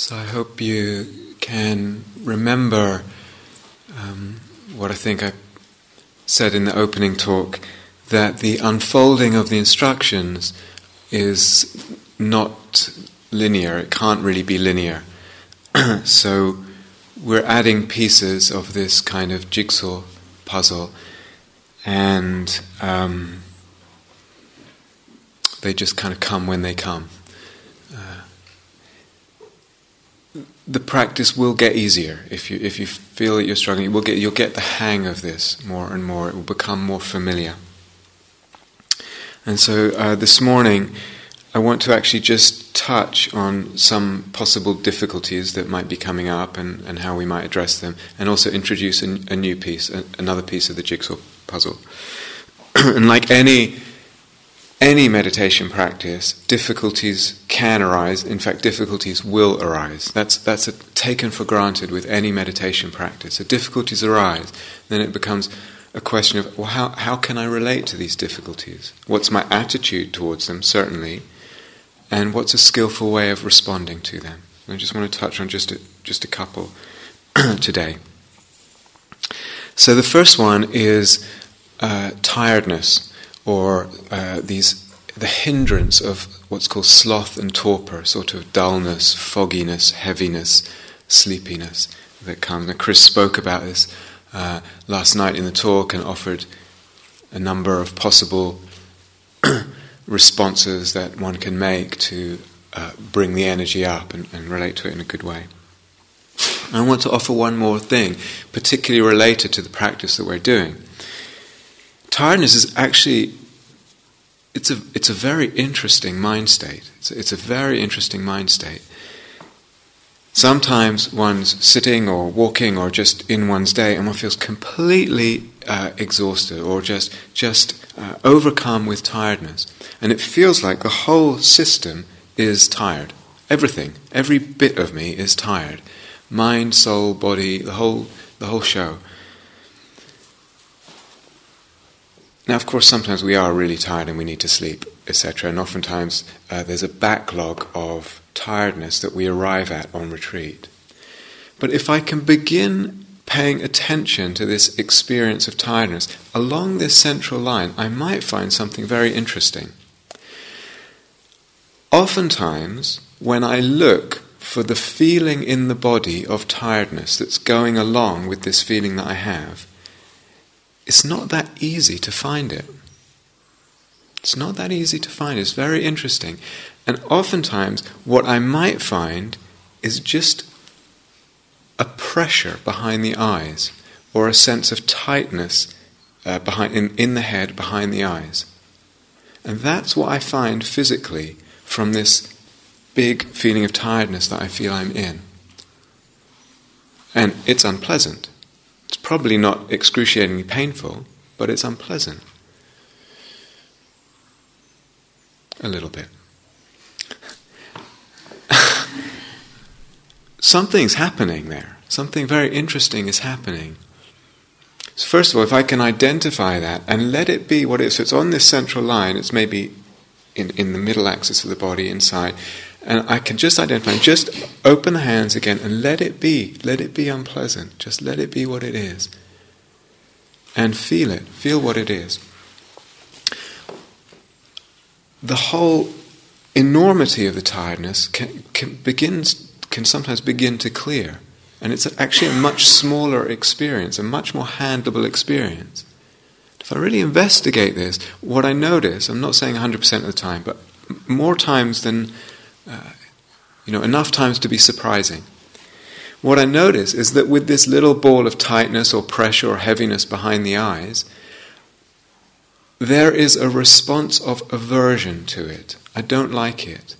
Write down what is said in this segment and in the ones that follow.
So I hope you can remember what I think I said in the opening talk, that the unfolding of the instructions is not linear. It can't really be linear. So we're adding pieces of this kind of jigsaw puzzle, and they just kind of come when they come. The practice will get easier if you feel that you're struggling. You'll get the hang of this more and more. It will become more familiar. And so this morning, I want to actually just touch on some possible difficulties that might be coming up and how we might address them, and also introduce a new piece, another piece of the jigsaw puzzle. And like any meditation practice, difficulties can arise. In fact, difficulties will arise. That's taken for granted with any meditation practice. If difficulties arise, then it becomes a question of, well, how can I relate to these difficulties? What's my attitude towards them, certainly, and what's a skillful way of responding to them? I just want to touch on just a couple today. So the first one is tiredness, or the hindrance of what's called sloth and torpor, sort of dullness, fogginess, heaviness, sleepiness that comes. And Chris spoke about this last night in the talk and offered a number of possible responses that one can make to bring the energy up and relate to it in a good way. And I want to offer one more thing, particularly related to the practice that we're doing. Tiredness is actually, it's a very interesting mind state. It's a very interesting mind state. Sometimes one's sitting or walking or just in one's day and one feels completely exhausted or just overcome with tiredness. And it feels like the whole system is tired. Everything, every bit of me is tired. Mind, soul, body, the whole show. Now, of course, sometimes we are really tired and we need to sleep, etc. And oftentimes there's a backlog of tiredness that we arrive at on retreat. But if I can begin paying attention to this experience of tiredness along this central line, I might find something very interesting. Oftentimes, when I look for the feeling in the body of tiredness that's going along with this feeling that I have, it's not that easy to find it. It's not that easy to find. It's very interesting. And oftentimes, what I might find is just a pressure behind the eyes, or a sense of tightness in the head behind the eyes. And that's what I find physically from this big feeling of tiredness that I feel I'm in. And it's unpleasant. It's probably not excruciatingly painful, but it's unpleasant. A little bit. Something's happening there. Something very interesting is happening. So first of all, if I can identify that and let it be what it is, so it's on this central line, it's maybe in the middle axis of the body inside, and I can just identify, just open the hands again and let it be unpleasant, just let it be what it is. And feel it, feel what it is. The whole enormity of the tiredness can sometimes begin to clear. And it's actually a much smaller experience, a much more handleable experience. If I really investigate this, what I notice, I'm not saying 100% of the time, but more times than, enough times to be surprising. What I notice is that with this little ball of tightness or pressure or heaviness behind the eyes, there is a response of aversion to it. I don't like it.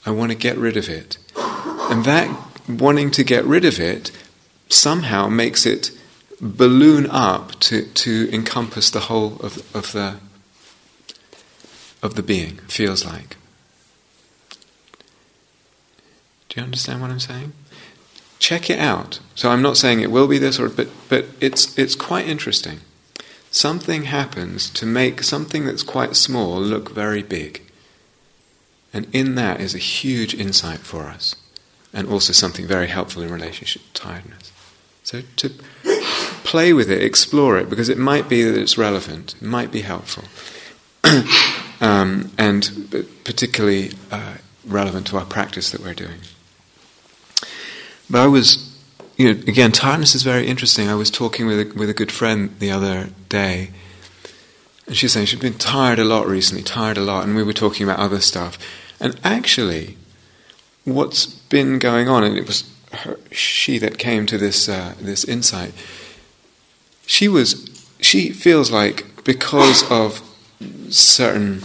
I want to get rid of it. And that wanting to get rid of it somehow makes it balloon up to encompass the whole of the being, feels like. Do you understand what I'm saying? Check it out. So I'm not saying it will be this, but it's quite interesting. Something happens to make something that's quite small look very big. And in that is a huge insight for us. and also something very helpful in relationship to tiredness. So to play with it, explore it, because it might be that it's relevant, it might be helpful, and particularly relevant to our practice that we're doing. But I was, again, tiredness is very interesting. I was talking with a good friend the other day, and she was saying she'd been tired a lot recently, and we were talking about other stuff. And actually, what's been going on, and it was she that came to this insight. She feels like, because of certain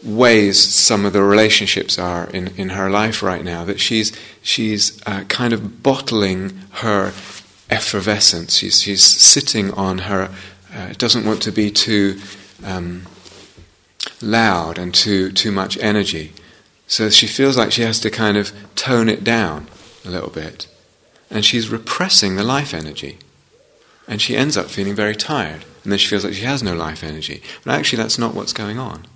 ways some of the relationships are in her life right now, that she's kind of bottling her effervescence. She's sitting on her. Doesn't want to be too loud and too much energy. So she feels like she has to kind of tone it down a little bit. And she's repressing the life energy. And she ends up feeling very tired. And then she feels like she has no life energy. But actually that's not what's going on.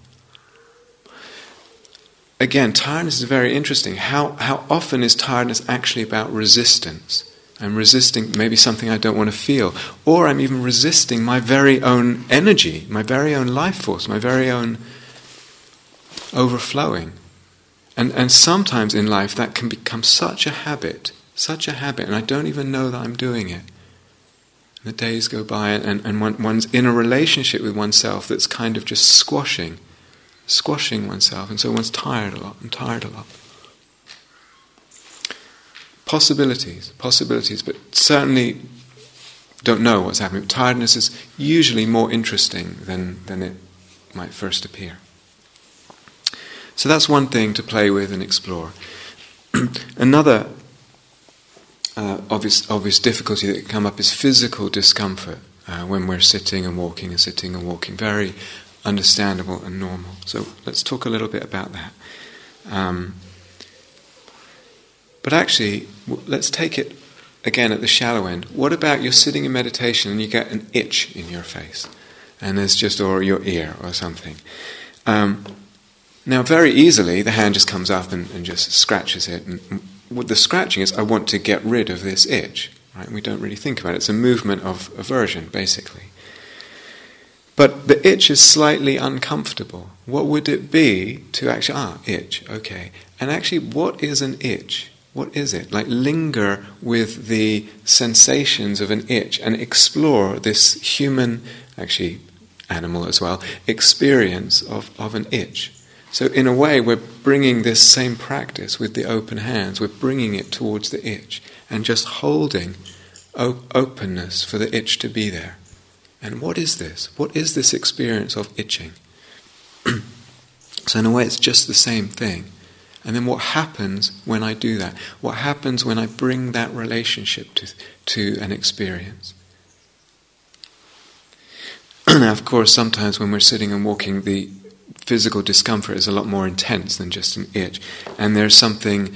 Again, tiredness is very interesting. How often is tiredness actually about resistance? I'm resisting maybe something I don't want to feel. Or I'm even resisting my very own energy, my very own life force, my very own overflowing. And sometimes in life that can become such a habit, and I don't even know that I'm doing it. The days go by and one's in a relationship with oneself that's kind of just squashing oneself, and so one's tired a lot. Possibilities, but certainly don't know what's happening. Tiredness is usually more interesting than it might first appear. So that's one thing to play with and explore. Another obvious difficulty that can come up is physical discomfort when we're sitting and walking. Very understandable and normal. So let's talk a little bit about that. But actually, let's take it again at the shallow end. What about you're sitting in meditation and you get an itch in your face, and there's just, or your ear or something. Now, very easily, the hand just comes up and just scratches it. And what the scratching is, I want to get rid of this itch. Right? We don't really think about it. It's a movement of aversion, basically. But the itch is slightly uncomfortable. What would it be to actually, itch, okay. And actually, what is an itch? What is it? Like, linger with the sensations of an itch and explore this human, actually animal as well, experience of an itch. So in a way, we're bringing this same practice with the open hands, we're bringing it towards the itch and just holding openness for the itch to be there. And what is this? What is this experience of itching? So in a way, it's just the same thing. And then what happens when I do that? What happens when I bring that relationship to an experience? Now, of course, sometimes when we're sitting and walking, the physical discomfort is a lot more intense than just an itch. And there's something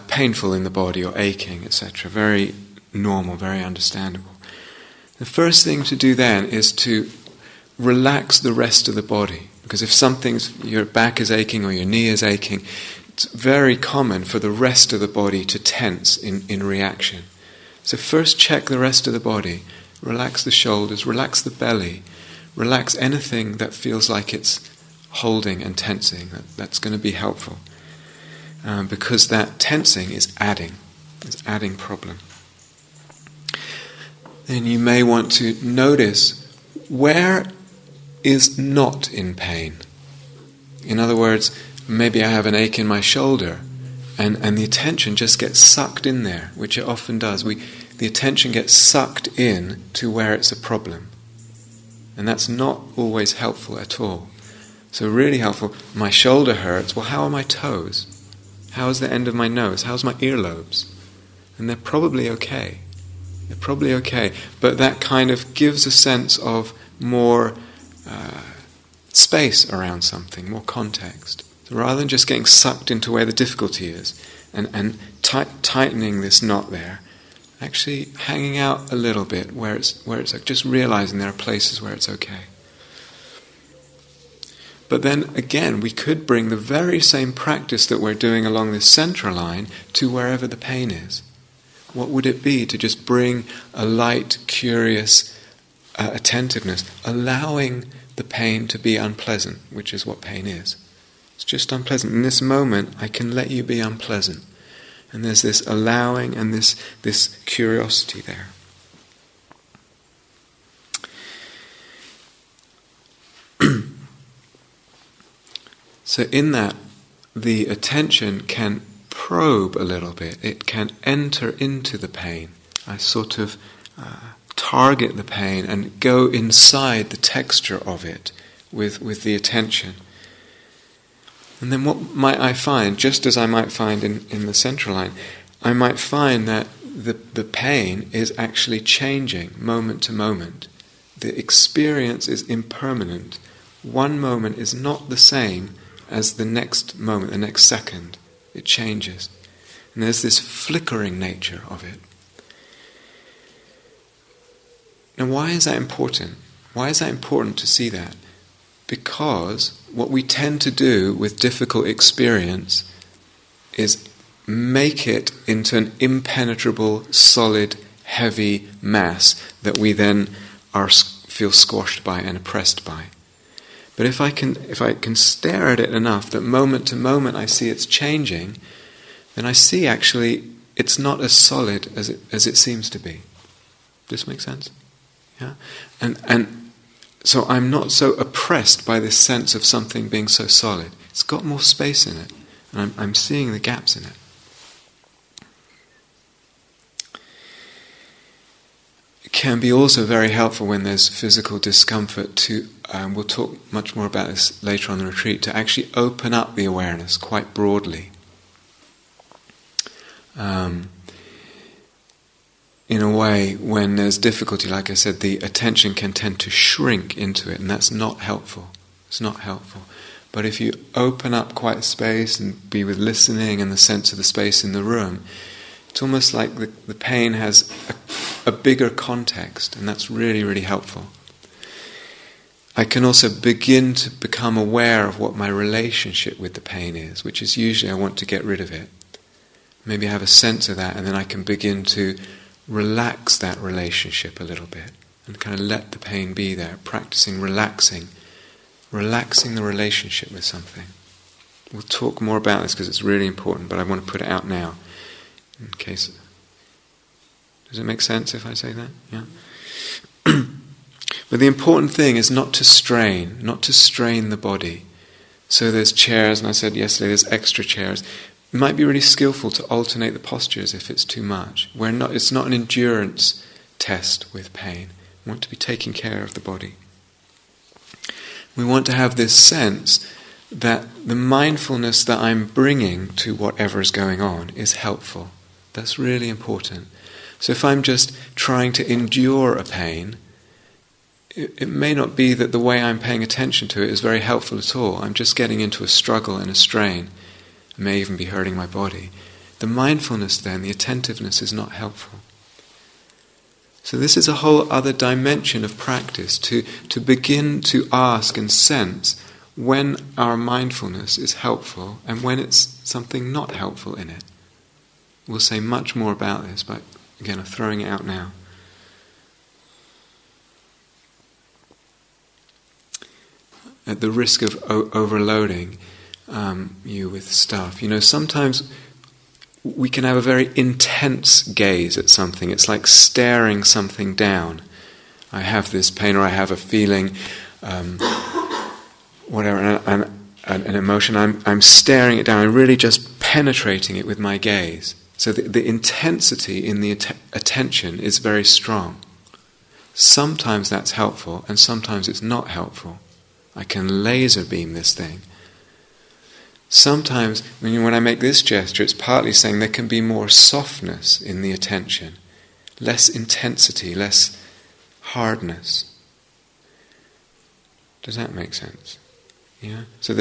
painful in the body or aching, etc. Very normal, very understandable. The first thing to do then is to relax the rest of the body. Because if your back is aching or your knee is aching, it's very common for the rest of the body to tense in reaction. So first check the rest of the body. Relax the shoulders, relax the belly, relax anything that feels like it's holding and tensing. That's going to be helpful. Because that tensing is adding problem. Then you may want to notice where is not in pain. In other words, maybe I have an ache in my shoulder and the attention just gets sucked in there, which it often does. The attention gets sucked in to where it's a problem. And that's not always helpful at all. So really helpful, my shoulder hurts, well, how are my toes? How is the end of my nose? How's my earlobes? And they're probably okay. But that kind of gives a sense of more space around something, more context. So rather than just getting sucked into where the difficulty is and tightening this knot there, actually hanging out a little bit where it's just realizing there are places where it's okay. But then again, we could bring the very same practice that we're doing along this central line to wherever the pain is. What would it be to just bring a light, curious attentiveness, allowing the pain to be unpleasant, which is what pain is. It's just unpleasant. In this moment, I can let you be unpleasant. And there's this allowing and this curiosity there. So in that, the attention can probe a little bit. It can enter into the pain. I sort of target the pain and go inside the texture of it with the attention. And then what might I find, just as I might find in the central line, I might find that the pain is actually changing moment to moment. The experience is impermanent. One moment is not the same as the next moment, the next second. It changes. And there's this flickering nature of it. Now, why is that important? Why is that important to see that? Because what we tend to do with difficult experience is make it into an impenetrable, solid, heavy mass that we then feel squashed by and oppressed by. But if I can stare at it enough that moment to moment I see it's changing, then I see actually it's not as solid as it seems to be. Does this make sense? Yeah? And so I'm not so oppressed by this sense of something being so solid. It's got more space in it, and I'm seeing the gaps in it. It can be also very helpful when there's physical discomfort to, we'll talk much more about this later on the retreat, to actually open up the awareness quite broadly. In a way, when there's difficulty, like I said, the attention can tend to shrink into it, and that's not helpful. It's not helpful. But if you open up quite a space and be with listening and the sense of the space in the room, it's almost like the pain has a bigger context, and that's really, really helpful. I can also begin to become aware of what my relationship with the pain is, which is usually I want to get rid of it. Maybe I have a sense of that, and then I can begin to relax that relationship a little bit and kind of let the pain be there, practicing relaxing the relationship with something. We'll talk more about this because it's really important, but I want to put it out now in case. Does it make sense if I say that? Yeah. But the important thing is not to strain the body. So there's chairs, and I said yesterday there's extra chairs. It might be really skillful to alternate the postures if it's too much. It's not an endurance test with pain. We want to be taking care of the body. We want to have this sense that the mindfulness that I'm bringing to whatever is going on is helpful. That's really important. So if I'm just trying to endure a pain, it may not be that the way I'm paying attention to it is very helpful at all. I'm just getting into a struggle and a strain. It may even be hurting my body. The mindfulness then, the attentiveness is not helpful. So this is a whole other dimension of practice, to begin to ask and sense when our mindfulness is helpful and when it's something not helpful in it. We'll say much more about this, but again, I'm throwing it out now. At the risk of overloading you with stuff. Sometimes we can have a very intense gaze at something. It's like staring something down. I have this pain, or I have a feeling, whatever, an emotion. I'm staring it down. I'm really just penetrating it with my gaze. So the intensity in the attention is very strong. Sometimes that's helpful, and sometimes it's not helpful. I can laser beam this thing. Sometimes, when I make this gesture, it's partly saying there can be more softness in the attention, less intensity, less hardness. Does that make sense? Yeah. So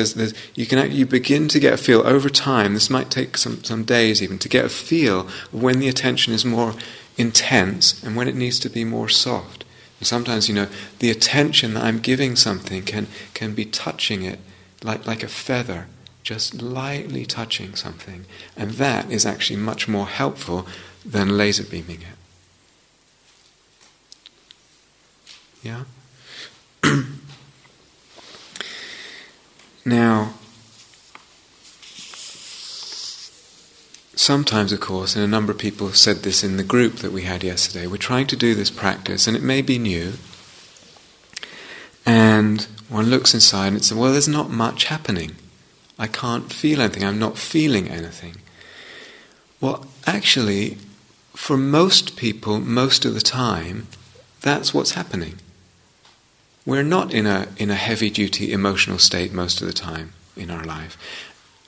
you begin to get a feel over time. This might take some days even to get a feel of when the attention is more intense and when it needs to be more soft. And sometimes, the attention that I'm giving something can be touching it like a feather, just lightly touching something. And that is actually much more helpful than laser beaming it. Yeah? Now, sometimes, of course, and a number of people said this in the group that we had yesterday, we're trying to do this practice, and it may be new, and one looks inside and says, well, there's not much happening. I can't feel anything. I'm not feeling anything. Well, actually, for most people, most of the time, that's what's happening. We're not in a heavy-duty emotional state most of the time in our life.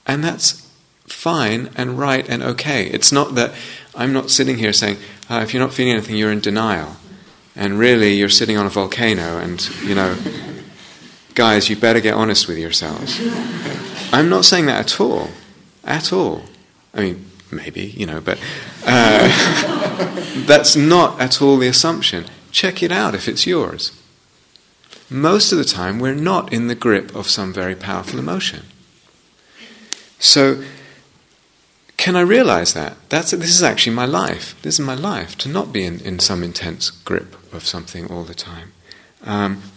And that's fine and right and okay. It's not that I'm not sitting here saying, if you're not feeling anything, you're in denial. And really, you're sitting on a volcano and, guys, you better get honest with yourselves. I'm not saying that at all. At all. I mean, maybe, but that's not at all the assumption. Check it out if it's yours. Most of the time, we're not in the grip of some very powerful emotion. So, can I realize that? This is actually my life. This is my life, to not be in some intense grip of something all the time.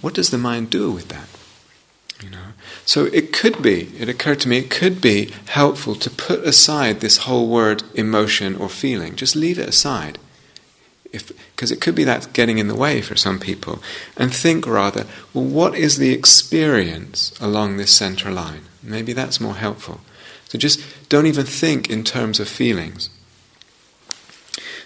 What does the mind do with that? So it occurred to me, it could be helpful to put aside this whole word emotion or feeling. Just leave it aside. Because it could be that getting in the way for some people. And think rather, well, what is the experience along this center line? Maybe that's more helpful. So just don't even think in terms of feelings.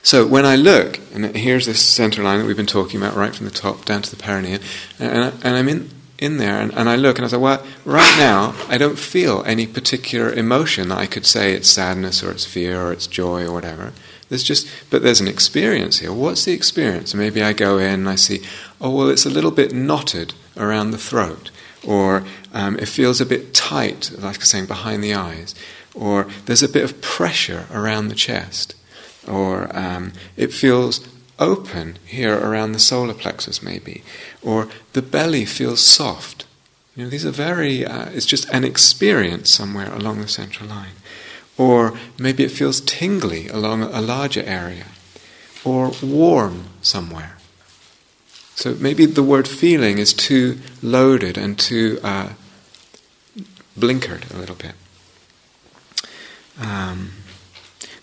So when I look, and here's this center line that we've been talking about, right from the top down to the perineum, and I'm in there, and I look, and I say, well, right now, I don't feel any particular emotion that I could say it's sadness, or it's fear, or it's joy, or whatever. But there's an experience here. What's the experience? Maybe I go in and I see, it's a little bit knotted around the throat, or it feels a bit tight, like I was saying, behind the eyes, or there's a bit of pressure around the chest, or it feels open here around the solar plexus maybe, or the belly feels soft. These are very, it's just an experience somewhere along the central line. Or maybe it feels tingly along a larger area, or warm somewhere. So maybe the word feeling is too loaded and too blinkered a little bit.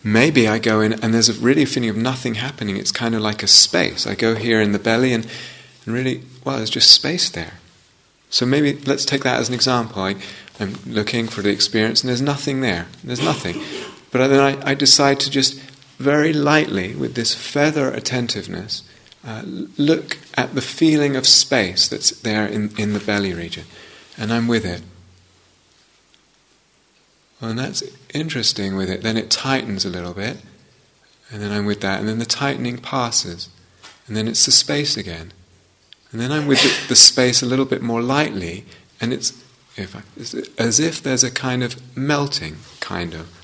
Maybe I go in and there's a really feeling of nothing happening. It's kind of like a space. I go here in the belly and really, there's just space there. So maybe let's take that as an example. I'm looking for the experience and there's nothing there. There's nothing. But then I decide to just very lightly, with this feather attentiveness, look at the feeling of space that's there in the belly region. And I'm with it. Well, and that's interesting with it. Then it tightens a little bit. And then I'm with that. And then the tightening passes. And then it's the space again. And then I'm with the space a little bit more lightly. And it's as if there's a kind of melting,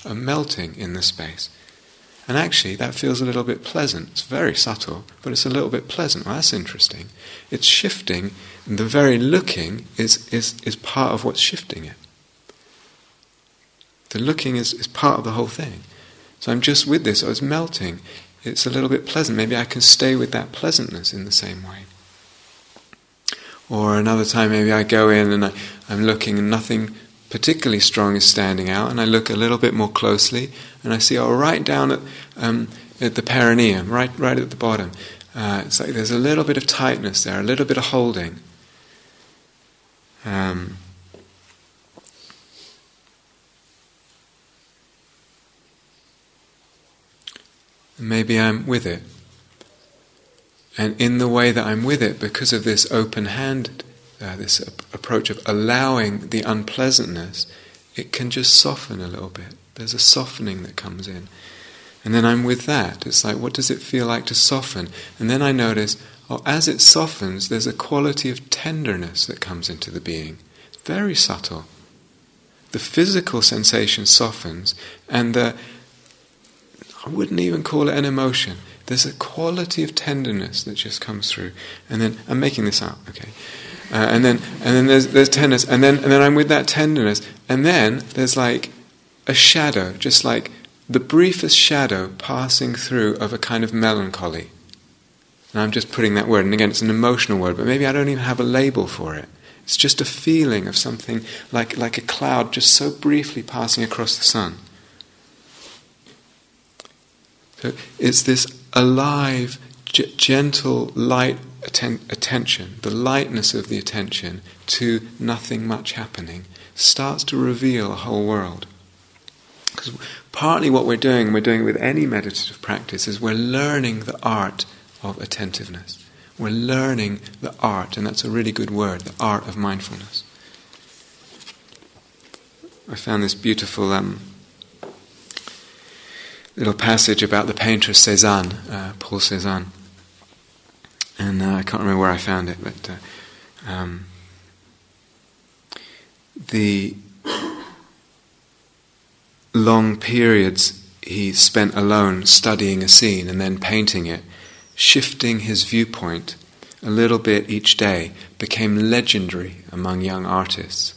a melting in the space. And actually, that feels a little bit pleasant. It's very subtle, but it's a little bit pleasant. Well, that's interesting. It's shifting, and the very looking is part of what's shifting it. The looking is part of the whole thing. So I'm just with this, it's melting. It's a little bit pleasant. Maybe I can stay with that pleasantness in the same way. Or another time, maybe I go in and I'm looking and nothing particularly strong is standing out, and I look a little bit more closely, and I see, right down at the perineum, right at the bottom, it's like there's a little bit of tightness there, a little bit of holding. Maybe I'm with it. And in the way that I'm with it, because of this open-handed, this approach of allowing the unpleasantness, it can just soften a little bit. There's a softening that comes in. And then I'm with that. It's like, what does it feel like to soften? And then I notice, as it softens, there's a quality of tenderness that comes into the being. It's very subtle. The physical sensation softens, and I wouldn't even call it an emotion. There's a quality of tenderness that just comes through. And then, I'm making this up, okay? and then there's tenderness, and then I'm with that tenderness, and then there's like a shadow, just like the briefest shadow passing through of a kind of melancholy. And I'm just putting that word, and again, it's an emotional word, but maybe I don't even have a label for it. It's just a feeling of something like a cloud just so briefly passing across the sun. So it's this alive, gentle, light attention, the lightness of the attention to nothing much happening, starts to reveal a whole world. Because partly what we're doing with any meditative practice, is we're learning the art of attentiveness. We're learning the art, and that's a really good word, the art of mindfulness. I found this beautiful little passage about the painter Cézanne, Paul Cézanne. And I can't remember where I found it, but the long periods he spent alone studying a scene and then painting it, shifting his viewpoint a little bit each day, became legendary among young artists.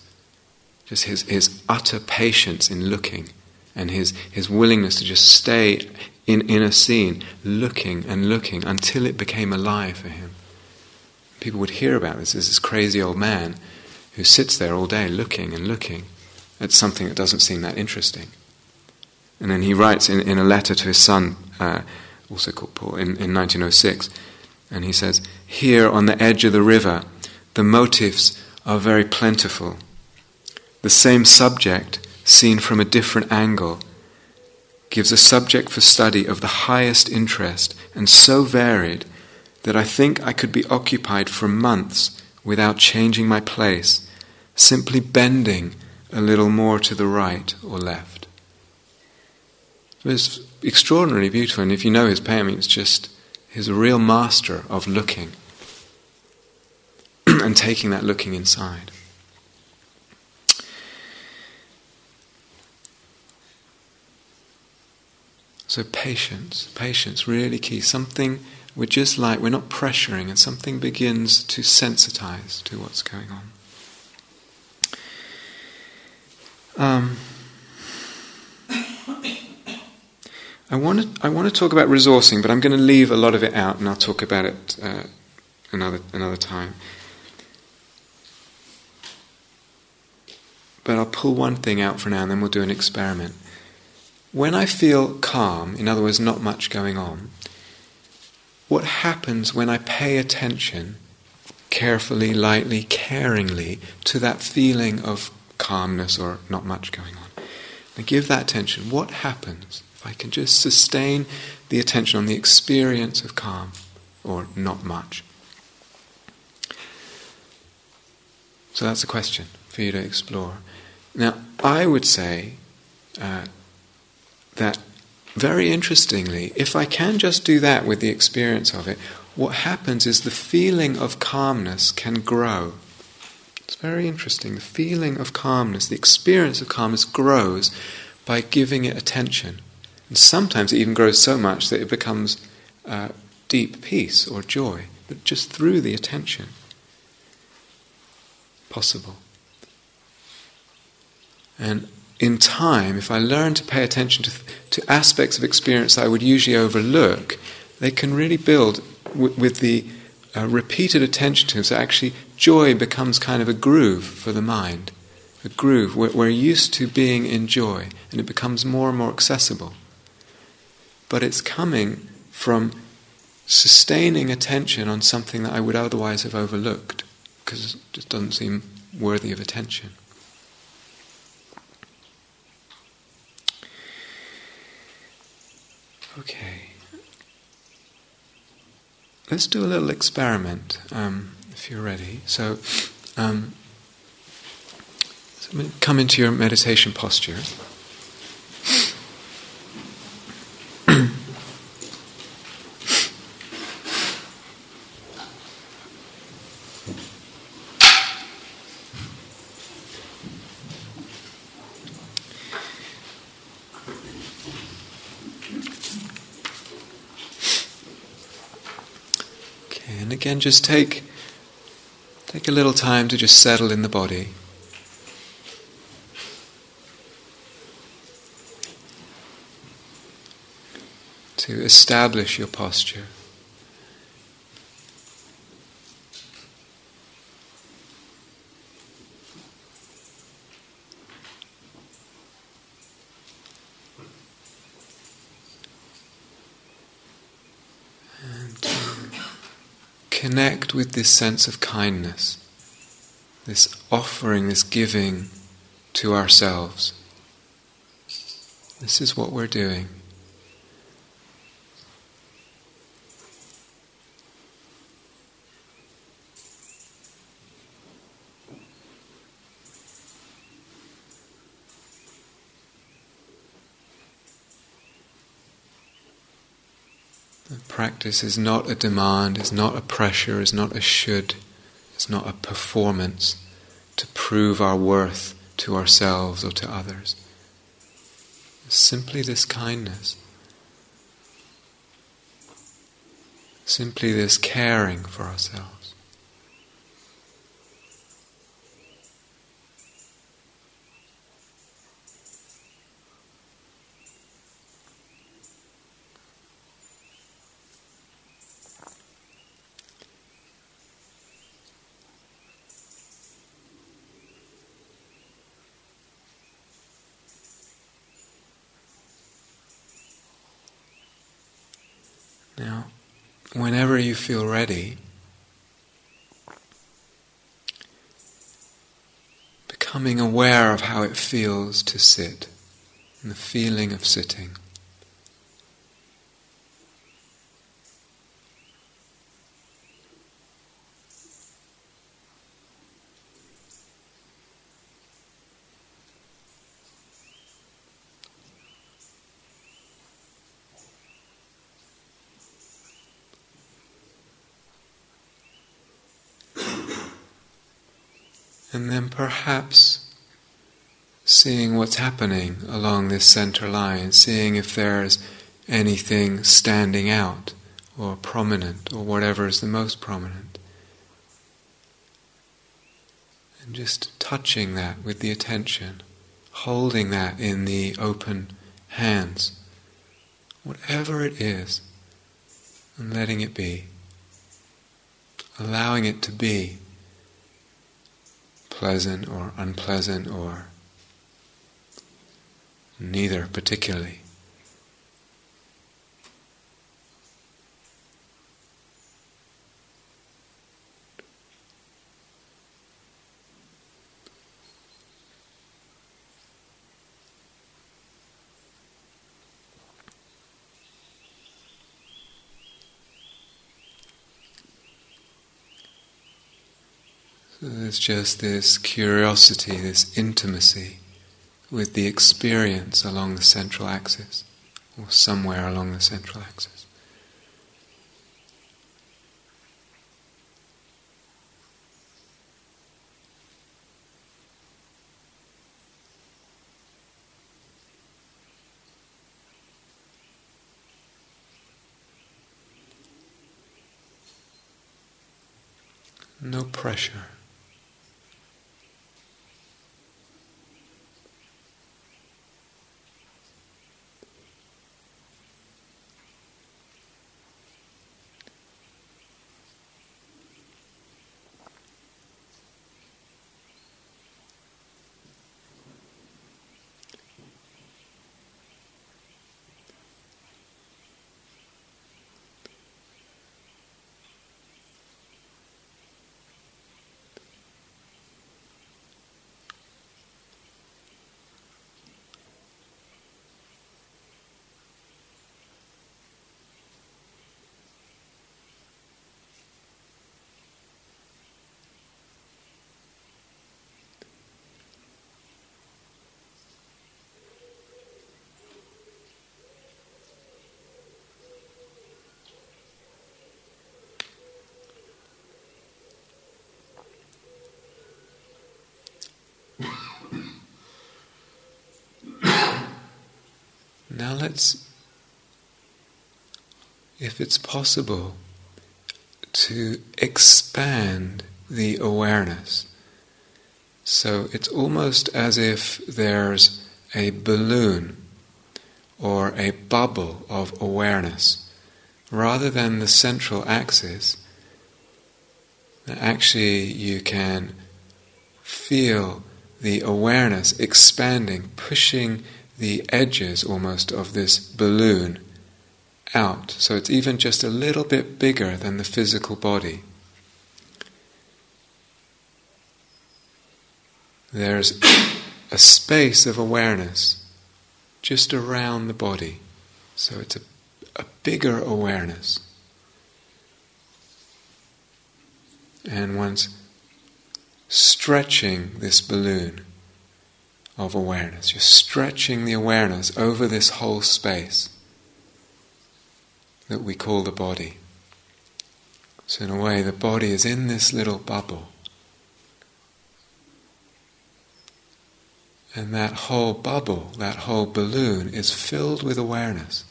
Just his utter patience in looking, and his willingness to just stay in a scene, looking and looking until it became alive for him. People would hear about this. There's this crazy old man who sits there all day looking and looking at something that doesn't seem that interesting. And then he writes in a letter to his son, also called Paul, in 1906, and he says, "Here on the edge of the river, the motifs are very plentiful. The same subject, seen from a different angle, gives a subject for study of the highest interest, and so varied that I think I could be occupied for months without changing my place, simply bending a little more to the right or left." It's extraordinarily beautiful, and if you know his painting, it's just, he's a real master of looking and taking that looking inside. So patience, really key. Something we're just like, we're not pressuring, and something begins to sensitize to what's going on. I want to talk about resourcing, but I'm going to leave a lot of it out, and I'll talk about it another time. But I'll pull one thing out for now, and then we'll do an experiment. When I feel calm, in other words, not much going on, what happens when I pay attention carefully, lightly, caringly to that feeling of calmness or not much going on? And give that attention. What happens if I can just sustain the attention on the experience of calm or not much? So that's a question for you to explore. Now, I would say that very interestingly, if I can just do that with the experience of it, what happens is the feeling of calmness can grow. It's very interesting. The feeling of calmness, the experience of calmness grows by giving it attention. And sometimes it even grows so much that it becomes deep peace or joy, but just through the attention. Possible. And in time, if I learn to pay attention to aspects of experience I would usually overlook, they can really build with the repeated attention to them. So actually, joy becomes kind of a groove for the mind. A groove. We're used to being in joy, and it becomes more and more accessible. But it's coming from sustaining attention on something that I would otherwise have overlooked, because it just doesn't seem worthy of attention. Okay. Let's do a little experiment, if you're ready. So come into your meditation posture. Okay, and again, just take take a little time to just settle in the body. To establish your posture. And to connect with this sense of kindness, this offering, this giving to ourselves. This is what we're doing. The practice is not a demand, is not a pressure, is not a should, is not a performance to prove our worth to ourselves or to others. It's simply this kindness, simply this caring for ourselves. Now, whenever you feel ready, becoming aware of how it feels to sit, and the feeling of sitting. And then perhaps seeing what's happening along this center line, seeing if there's anything standing out or prominent or whatever is the most prominent. And just touching that with the attention, holding that in the open hands, whatever it is, and letting it be, allowing it to be. Pleasant or unpleasant or neither particularly. So there's just this curiosity, this intimacy with the experience along the central axis, or somewhere along the central axis. No pressure. Now let's, if it's possible, to expand the awareness. So it's almost as if there's a balloon or a bubble of awareness. Rather than the central axis, actually you can feel the awareness expanding, pushing the edges almost of this balloon out. So it's even just a little bit bigger than the physical body. There's a space of awareness just around the body. So it's a bigger awareness. And one's stretching this balloon of awareness. You're stretching the awareness over this whole space that we call the body. So in a way, the body is in this little bubble. And that whole bubble, that whole balloon is filled with awareness.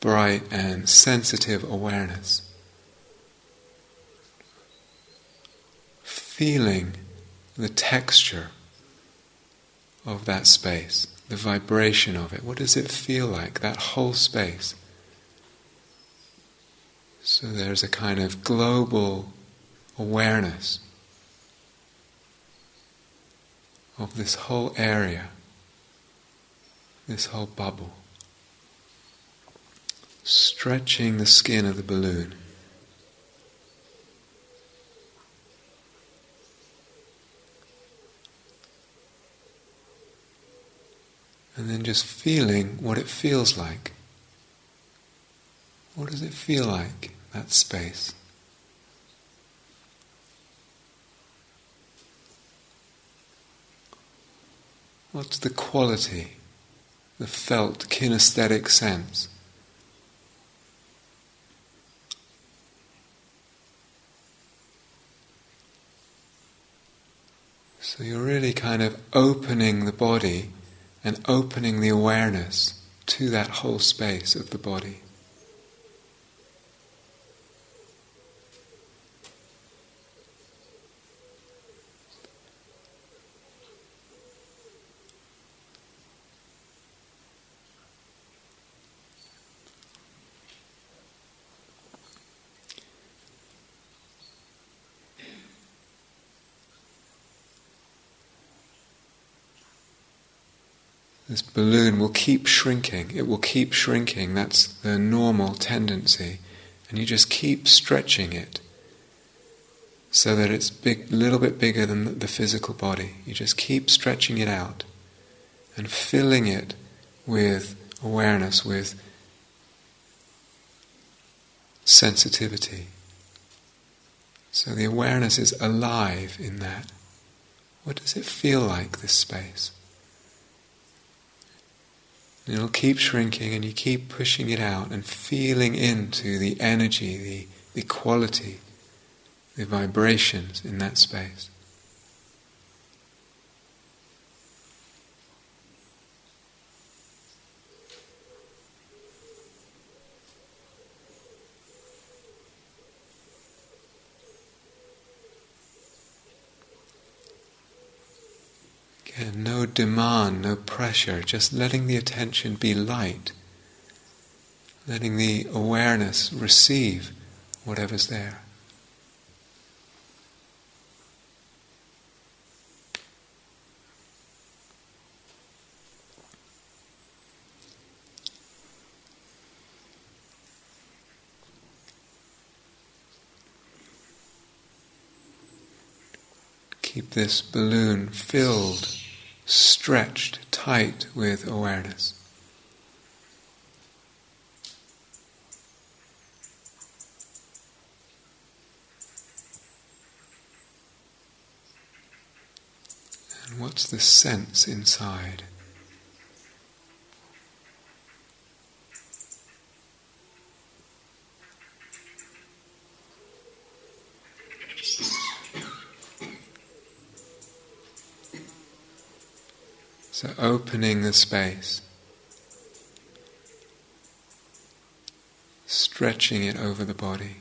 Bright and sensitive awareness. Feeling the texture of that space, the vibration of it. What does it feel like, that whole space? So there's a kind of global awareness of this whole area, this whole bubble, stretching the skin of the balloon. And then just feeling what it feels like. What does it feel like, that space? What's the quality, the felt kinesthetic sense? So you're really kind of opening the body and opening the awareness to that whole space of the body. This balloon will keep shrinking. It will keep shrinking. That's the normal tendency. And you just keep stretching it so that it's a little bit bigger than the physical body. You just keep stretching it out and filling it with awareness, with sensitivity. So the awareness is alive in that. What does it feel like, this space? And it'll keep shrinking, and you keep pushing it out and feeling into the energy, the quality, the vibrations in that space. Again, no demand, no pressure, just letting the attention be light, letting the awareness receive whatever's there. Keep this balloon filled, stretched tight with awareness. And what's the sense inside? So opening the space, stretching it over the body.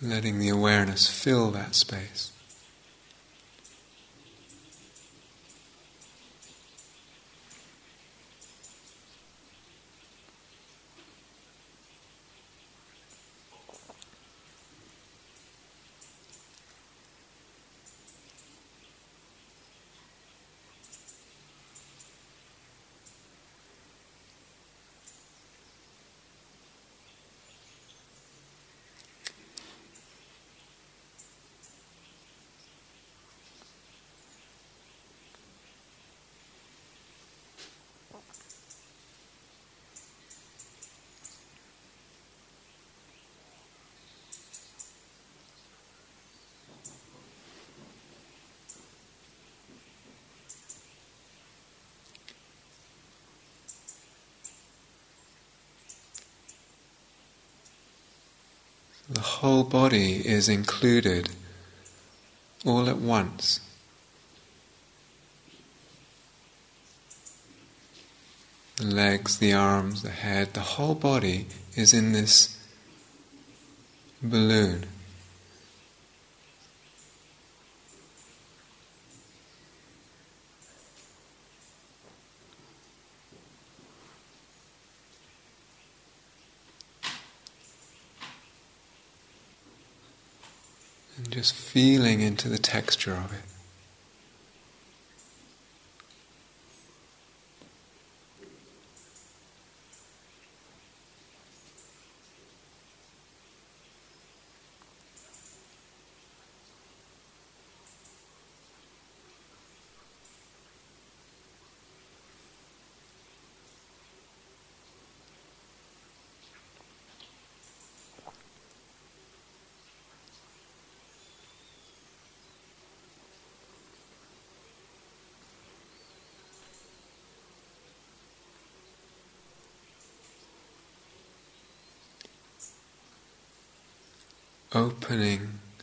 letting the awareness fill that space. The whole body is included all at once. The legs, the arms, the head, the whole body is in this balloon. And just feeling into the texture of it.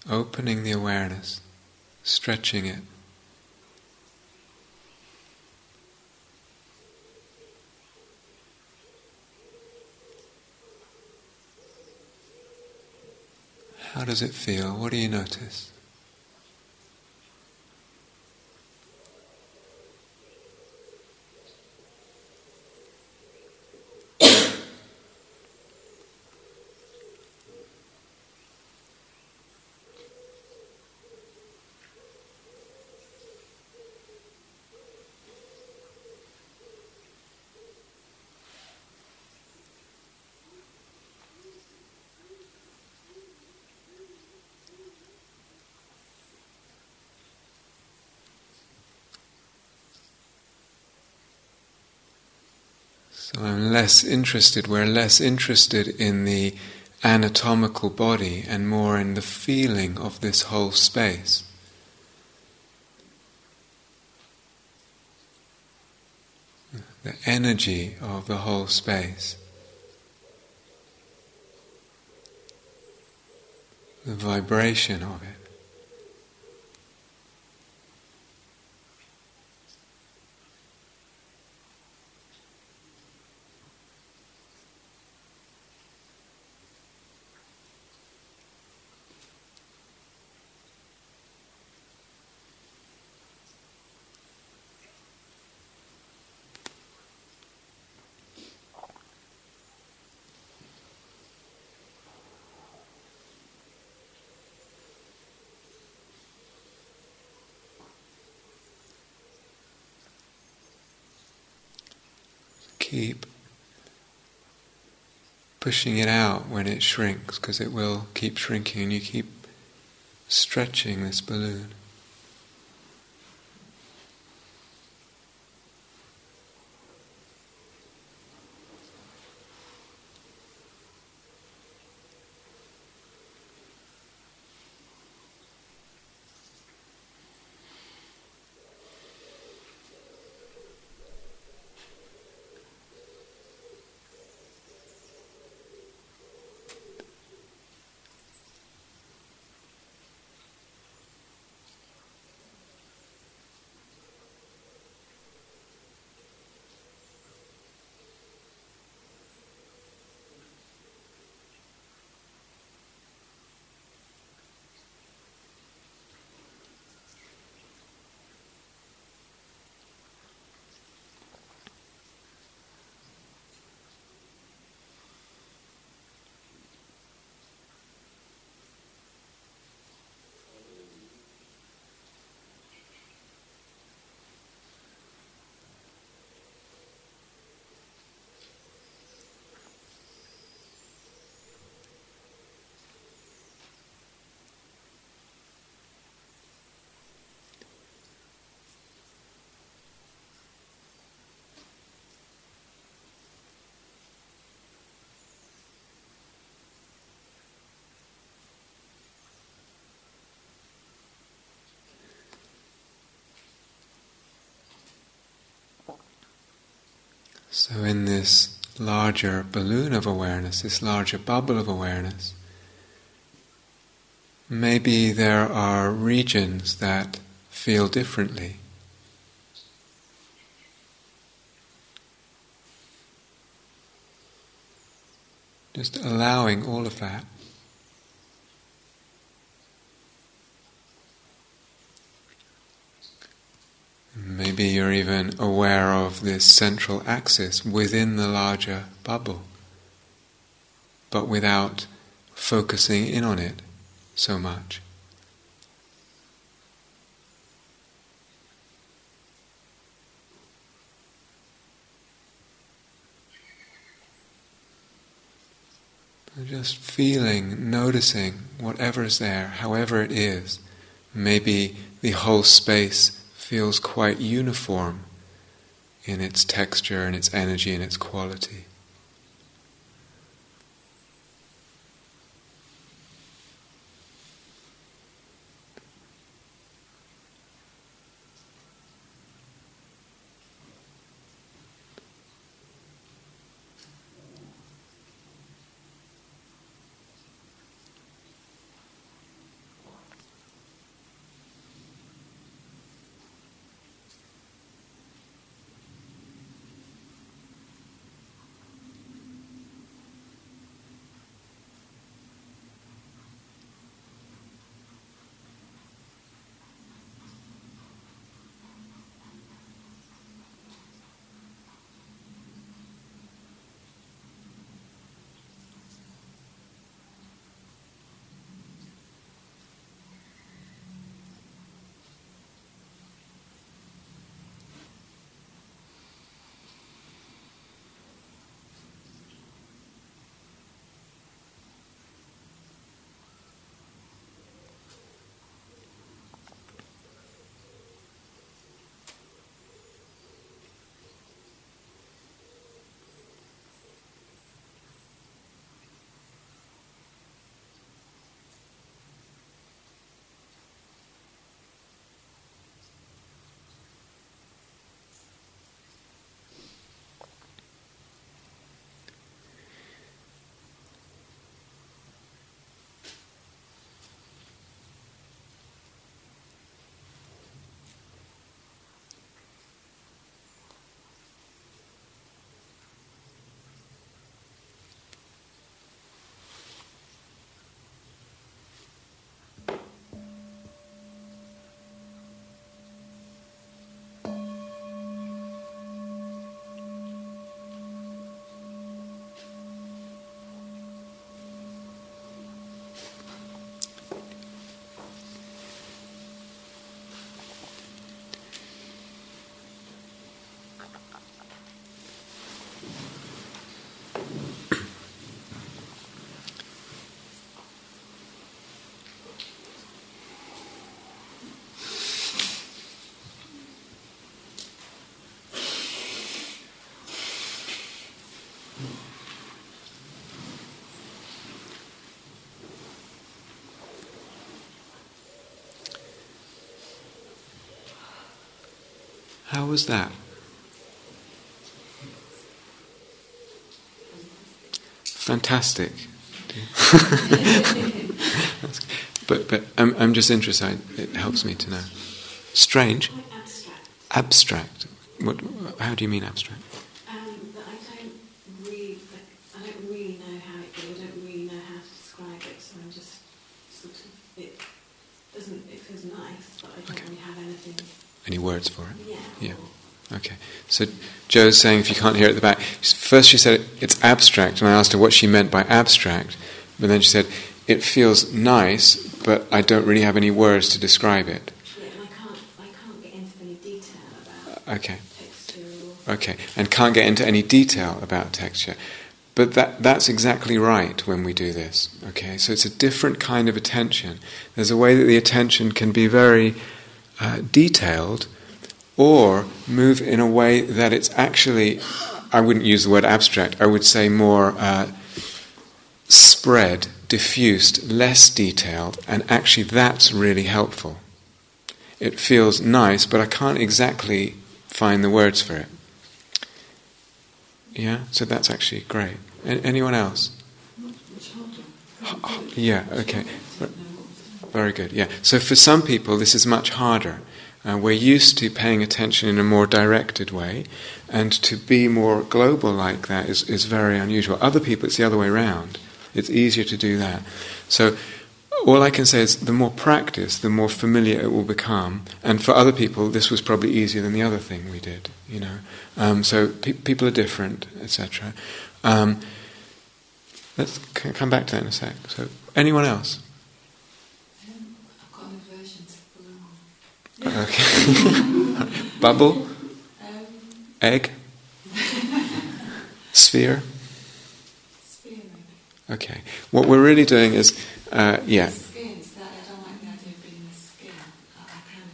Opening the awareness, stretching it. How does it feel? What do you notice? So we're less interested in the anatomical body and more in the feeling of this whole space. The energy of the whole space. The vibration of it. Keep pushing it out when it shrinks, because it will keep shrinking, and you keep stretching this balloon. So in this larger balloon of awareness, this larger bubble of awareness, maybe there are regions that feel differently. Just allowing all of that. Maybe you're even aware of this central axis within the larger bubble, but without focusing in on it so much. Just feeling, noticing whatever's there, however it is. Maybe the whole space feels quite uniform in its texture and its energy and its quality. How was that? Fantastic. but I'm just interested. It helps me to know. Strange. Abstract. What? How do you mean abstract? That I don't really know how it goes. I don't really know how to describe it. So I'm just sort of it feels nice, but I don't really have anything. Any words for it? Yeah. Okay. So Joe's saying, if you can't hear it at the back, first she said it's abstract, and I asked her what she meant by abstract, but then she said it feels nice, but I don't really have any words to describe it. Yeah, and I can't get into any detail about texture. Okay, and can't get into any detail about texture. But that's exactly right when we do this. Okay, so it's a different kind of attention. There's a way that the attention can be very detailed, or move in a way that it's actually, I wouldn't use the word abstract, I would say more spread, diffused, less detailed, and actually that's really helpful. It feels nice, but I can't exactly find the words for it. Yeah, so that's actually great. Anyone else? Yeah, okay. Very good, yeah. So for some people this is much harder. We're used to paying attention in a more directed way, and to be more global like that is very unusual. Other people, it's the other way around. It's easier to do that. So all I can say is the more practice, the more familiar it will become. And for other people, this was probably easier than the other thing we did, you know. So people are different, etc. Let's come back to that in a sec. So, anyone else? I've got an aversion to balloon. Okay. Bubble? Egg? Sphere? Sphere, maybe. Okay. What we're really doing is, yeah. Skin, so I don't like the idea of being the skin. I kind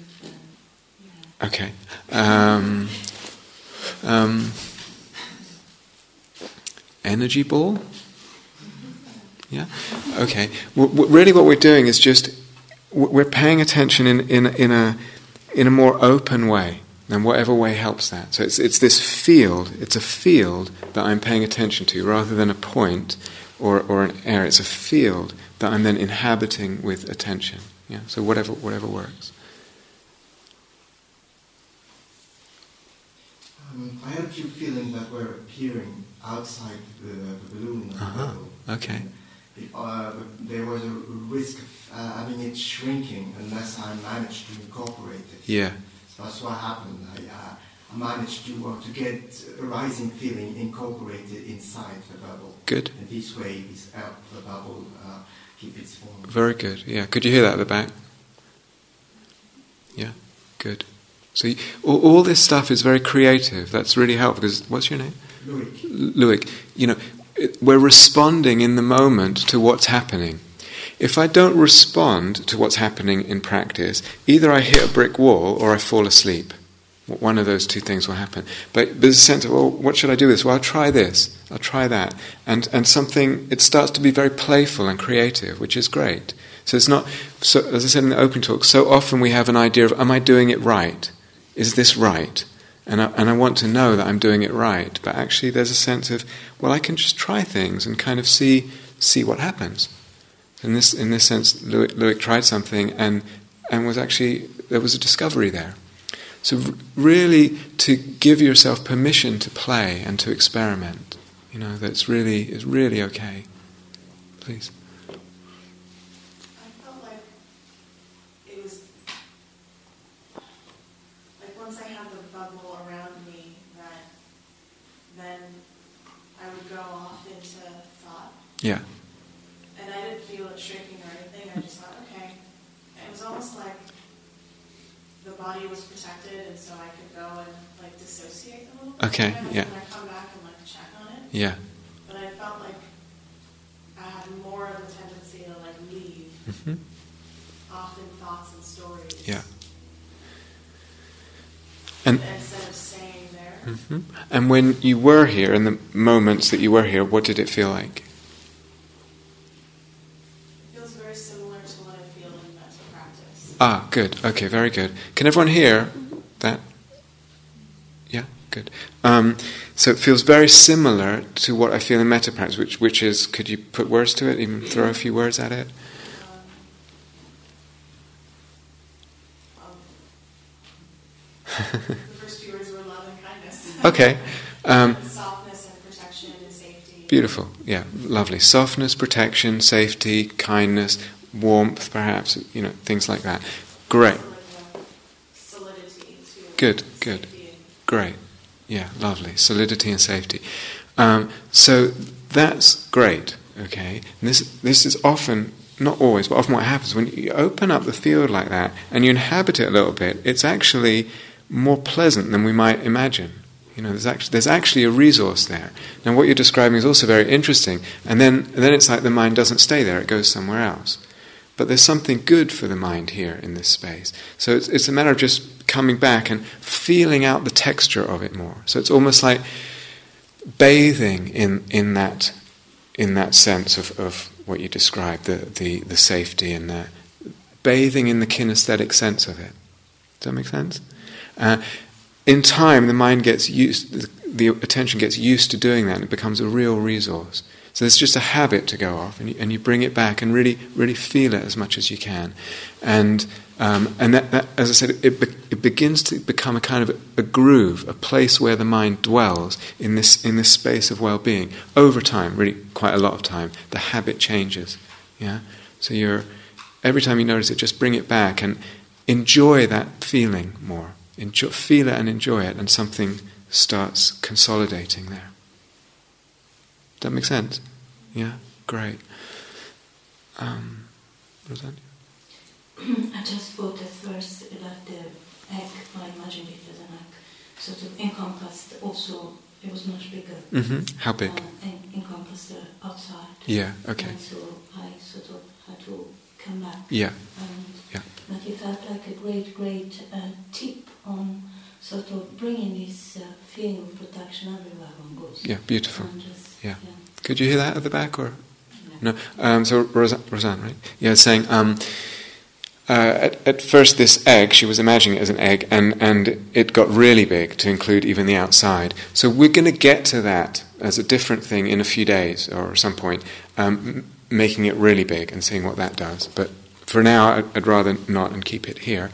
of, Okay. Energy ball? Yeah? Okay. Really what we're doing is just, we're paying attention in a more open way, and whatever way helps that. So it's this field, it's a field that I'm paying attention to, rather than a point or an area. It's a field that I'm then inhabiting with attention. Yeah? So whatever works. I had a few feelings that were appearing outside the balloon. Okay. But there was a risk of having it shrinking unless I managed to incorporate it. Yeah. So that's what happened. I managed to get a rising feeling incorporated inside the bubble. Good. And this way, this helped the bubble keep its form. Very good. Yeah. Could you hear that at the back? Yeah. Good. So all this stuff is very creative. That's really helpful. Because what's your name? Luik. You know, we're responding in the moment to what's happening. If I don't respond to what's happening in practice, either I hit a brick wall or I fall asleep. One of those two things will happen. But there's a sense of, well, what should I do with this? Well, I'll try this. I'll try that. And something, it starts to be very playful and creative, which is great. So it's not, so as I said in the opening talk, so often we have an idea of, am I doing it right? Is this right? And I want to know that I'm doing it right. But actually there's a sense of, well, I can just try things and kind of see what happens. In this sense, Luik tried something and was actually, there was a discovery there. So really to give yourself permission to play and to experiment. You know, that's really okay. Please. I felt like it was, like once I had the bubble around me, that then I would go off into thought. Yeah. And I didn't feel it shrinking or anything. I just thought, okay. It was almost like the body was protected, and so I could go and like dissociate a little bit. Okay, yeah. And I come back and like check on it. Yeah. But I felt like I had more of a tendency to like leave off in thoughts and stories. Yeah. And instead of staying there. And when you were here, in the moments that you were here, what did it feel like? It feels very similar to what I feel in mental practice. Ah, good. Okay, very good. Can everyone hear that? Yeah, good. So it feels very similar to what I feel in metta practice, which is, could you put words to it, even throw a few words at it? The first few words were love and kindness. Okay. Softness and protection and safety. Beautiful. Yeah, lovely. Softness, protection, safety, kindness, warmth, perhaps, you know, things like that. Great. Solidity too. Good. Great. Yeah, lovely. Solidity and safety. So that's great. Okay. And this is often, not always, but often what happens when you open up the field like that and you inhabit it a little bit. It's actually more pleasant than we might imagine. You know, there's actually a resource there. Now, what you're describing is also very interesting. And then it's like the mind doesn't stay there; it goes somewhere else. But there's something good for the mind here in this space. So it's a matter of just coming back and feeling out the texture of it more. So it's almost like bathing in that sense of what you described, the safety and the bathing in the kinesthetic sense of it. Does that make sense? In time, the mind gets used. the attention gets used to doing that, and it becomes a real resource. So there's just a habit to go off, and you bring it back and really, really feel it as much as you can. And that, as I said, it begins to become a kind of a groove, a place where the mind dwells in this space of well-being. Over time, really quite a lot of time, the habit changes. Yeah. So every time you notice it, just bring it back and enjoy that feeling more. Feel it and enjoy it, and something starts consolidating there. Does that make sense? Yeah? Great. Rosanna? I just thought at first that the egg, I imagined it as an egg, sort of encompassed also, it was much bigger. Mm-hmm. How big? Encompassed the outside. Yeah, okay. And so I sort of had to come back. Yeah. But it felt like a great tip on sort of bringing this feeling of protection everywhere one goes. Yeah, beautiful. Yeah. Could you hear that at the back, or no? So Roseanne, right? Yeah, saying at first this egg, she was imagining it as an egg, and it got really big to include even the outside. So we're going to get to that as a different thing in a few days or some point, making it really big and seeing what that does. But for now, I'd rather not and keep it here.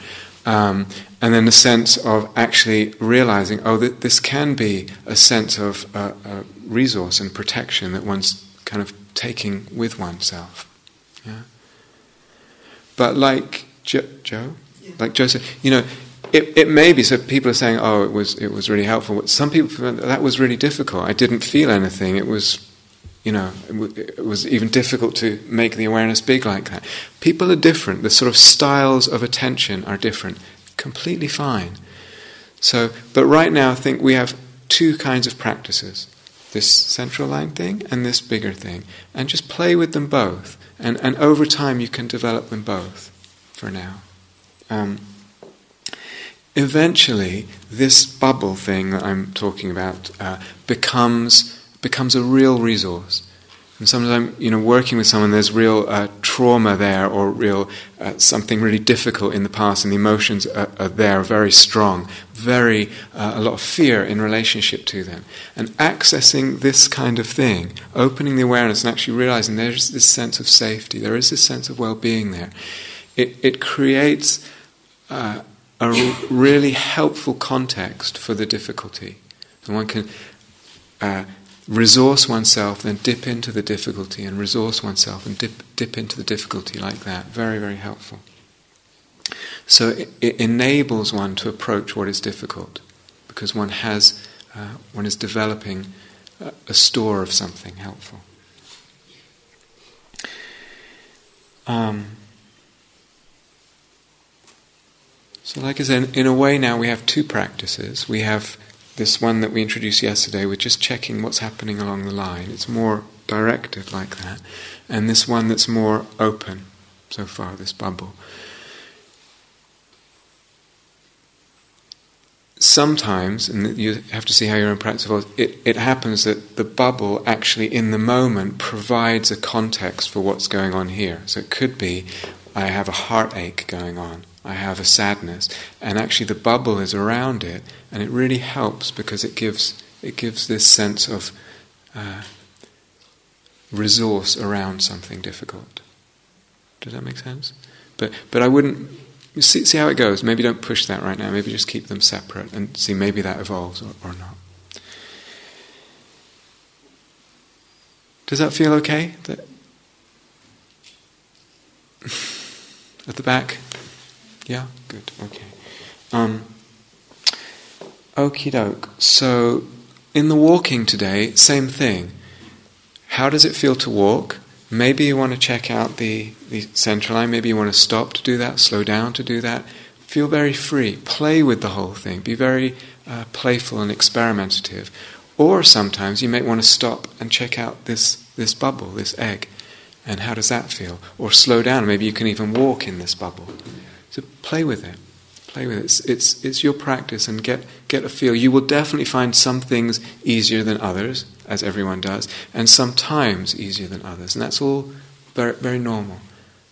And then the sense of actually realizing, that this can be a sense of resource and protection that one's kind of taking with oneself. Yeah. But like Joe, like Joe said, it may be. So people are saying, it was really helpful. Some people, that was really difficult. I didn't feel anything. It was. It was even difficult to make the awareness big like that. People are different. The sort of styles of attention are different. Completely fine. So, but right now I think we have two kinds of practices. This central line thing and this bigger thing. And just play with them both. And over time you can develop them both for now. Eventually, this bubble thing that I'm talking about becomes a real resource. And sometimes, working with someone, there's real trauma there, or real something really difficult in the past, and the emotions are there, very strong, a lot of fear in relationship to them. And accessing this kind of thing, opening the awareness and actually realizing there's this sense of safety, there is this sense of well-being there, it creates a really helpful context for the difficulty. So one can resource oneself, then dip into the difficulty, and resource oneself and dip into the difficulty like that. Very, very helpful. So it enables one to approach what is difficult, because one is developing a store of something helpful. So like I said, in a way now we have two practices. We have this one that we introduced yesterday, we're just checking what's happening along the line. It's more directed like that. And this one that's more open so far, this bubble. Sometimes, and you have to see how your own practice evolves, it happens that the bubble actually in the moment provides a context for what's going on here. So it could be, I have a heartache going on, I have a sadness, and actually the bubble is around it, and it really helps because it gives this sense of resource around something difficult. Does that make sense? But I wouldn't see how it goes. Maybe don't push that right now. Maybe just keep them separate and see maybe that evolves or not. Does that feel okay? At the back? Yeah? Good, okay. Okie doke. So, in the walking today, same thing. How does it feel to walk? Maybe you want to check out the central line. Maybe you want to stop to do that, slow down to do that. Feel very free. Play with the whole thing. Be very playful and experimentative. Or sometimes you might want to stop and check out this bubble, this egg. And how does that feel? Or slow down. Maybe you can even walk in this bubble. So play with it. Play with it. It's your practice, and get a feel. You will definitely find some things easier than others, as everyone does, and sometimes easier than others. And that's all very, very normal.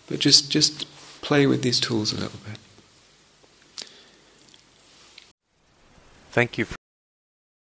But just play with these tools a little bit. Thank you for